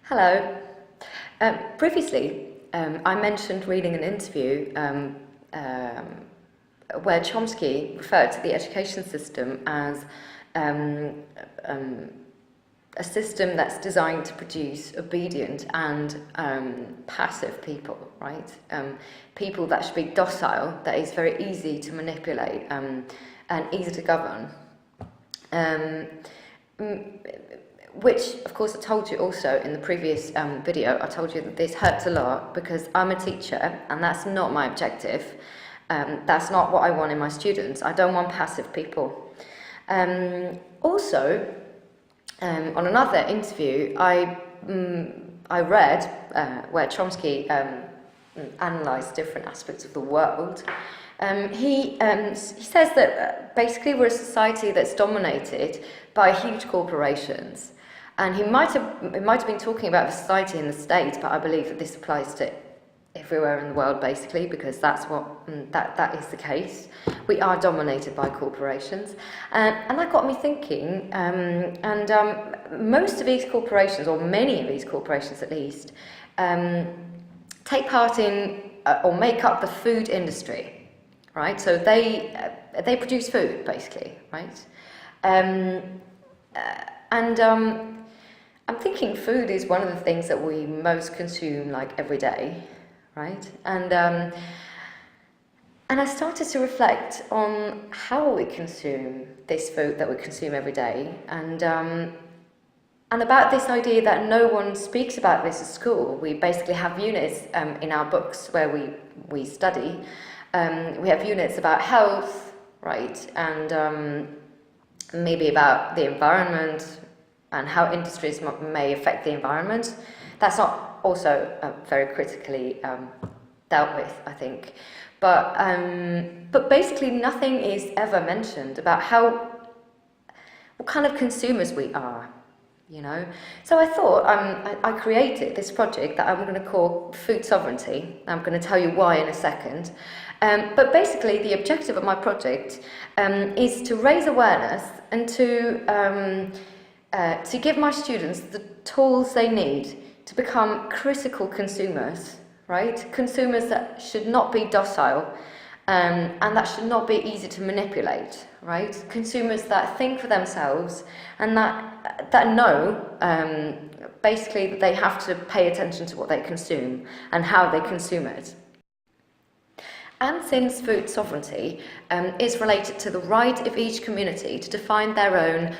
Hello. Previously, I mentioned reading an interview where Chomsky referred to the education system as a system that's designed to produce obedient and passive people, right? People that should be docile, that is very easy to manipulate and easy to govern. Which, of course, I told you also in the previous video, I told you that this hurts a lot because I'm a teacher and that's not my objective. That's not what I want in my students. I don't want passive people. Also, on another interview, I read where Chomsky analysed different aspects of the world. He says that basically we're a society that's dominated by huge corporations. And he might have been talking about a society in the States, but I believe that this applies to everywhere in the world, basically, because that's what that is the case. We are dominated by corporations, and that got me thinking. Most of these corporations, or many of these corporations at least, take part in or make up the food industry, right? So they produce food, basically, right? I'm thinking food is one of the things that we most consume, like, every day, right? And I started to reflect on how we consume this food that we consume every day, and about this idea that no one speaks about this at school. We basically have units in our books where we study. We have units about health, right, and maybe about the environment, and how industries may affect the environment. That's not also very critically dealt with, I think. But basically nothing is ever mentioned about what kind of consumers we are, you know. So I thought I created this project that I'm going to call Food Sovereignty. I'm going to tell you why in a second. But basically the objective of my project is to raise awareness and to give my students the tools they need to become critical consumers, right? Consumers that should not be docile and that should not be easy to manipulate, right? Consumers that think for themselves and that know basically that they have to pay attention to what they consume and how they consume it. And since food sovereignty is related to the right of each community to define their own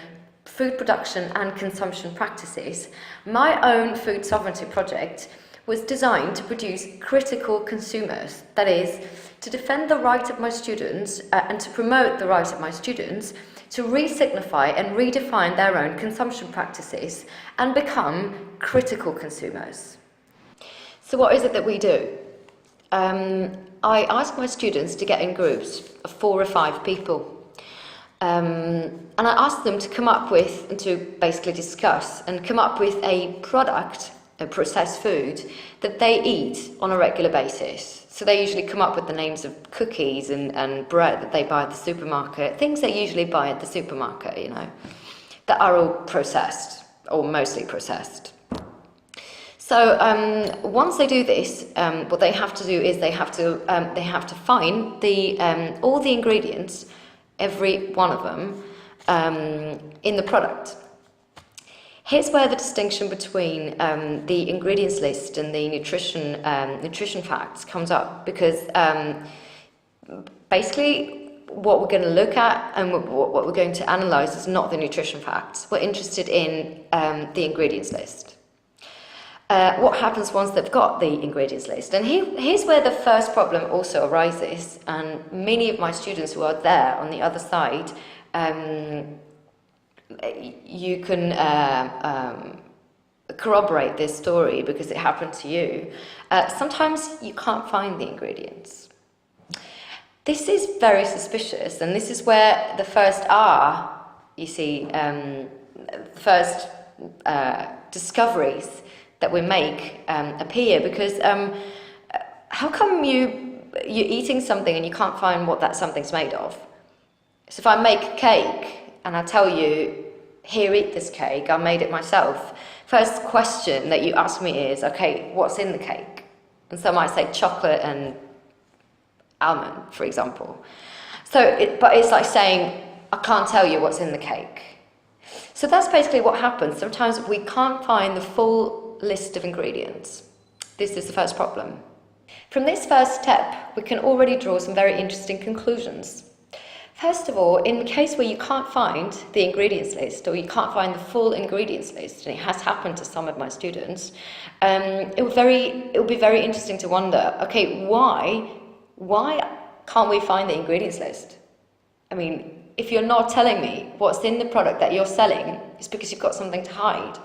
food production and consumption practices, my own food sovereignty project was designed to produce critical consumers, that is, to defend the right of my students and to promote the right of my students to re-signify and redefine their own consumption practices and become critical consumers. So what is it that we do? I ask my students to get in groups of 4 or 5 people. And I asked them to come up with, and to basically discuss, and come up with a product, a processed food, that they eat on a regular basis. So they usually come up with the names of cookies and bread that they buy at the supermarket, things they usually buy at the supermarket, you know, that are all processed, or mostly processed. So once they do this, what they have to do is they have to find all the ingredients, every one of them, in the product. Here's where the distinction between the ingredients list and the nutrition facts comes up, because basically what we're going to look at and what we're going to analyse is not the nutrition facts. We're interested in the ingredients list. What happens once they've got the ingredients list? And here's where the first problem also arises, and many of my students who are there on the other side, you can corroborate this story because it happened to you. Sometimes you can't find the ingredients. This is very suspicious, and this is where the first R, you see, first discoveries that we make appear, because how come you're eating something and you can't find what that something's made of? So if I make cake and I tell you, here, eat this cake, I made it myself, first question that you ask me is, okay, what's in the cake? And so I might say chocolate and almond, for example. But it's like saying, I can't tell you what's in the cake. So that's basically what happens. Sometimes we can't find the full list of ingredients. This is the first problem. From this first step, we can already draw some very interesting conclusions. First of all, in the case where you can't find the ingredients list, or you can't find the full ingredients list, and it has happened to some of my students, it would be very interesting to wonder, okay, why can't we find the ingredients list? I mean, if you're not telling me what's in the product that you're selling, it's because you've got something to hide.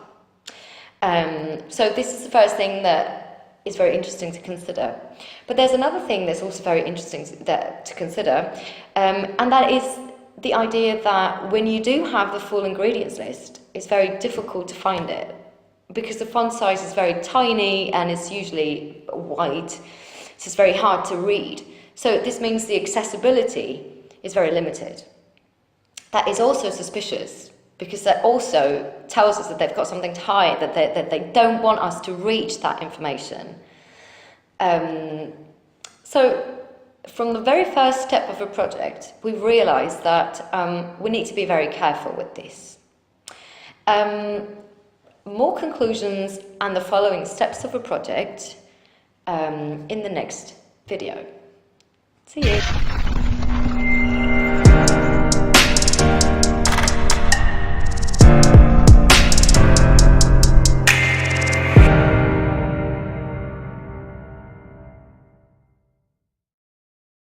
So this is the first thing that is very interesting to consider. But there's another thing that's also very interesting to consider, and that is the idea that when you do have the full ingredients list, it's very difficult to find it because the font size is very tiny and it's usually white, so it's very hard to read. So this means the accessibility is very limited. That is also suspicious, because that also tells us that they've got something to hide, that they don't want us to reach that information. So from the very first step of a project, we've realised that we need to be very careful with this. More conclusions and the following steps of a project in the next video. See you.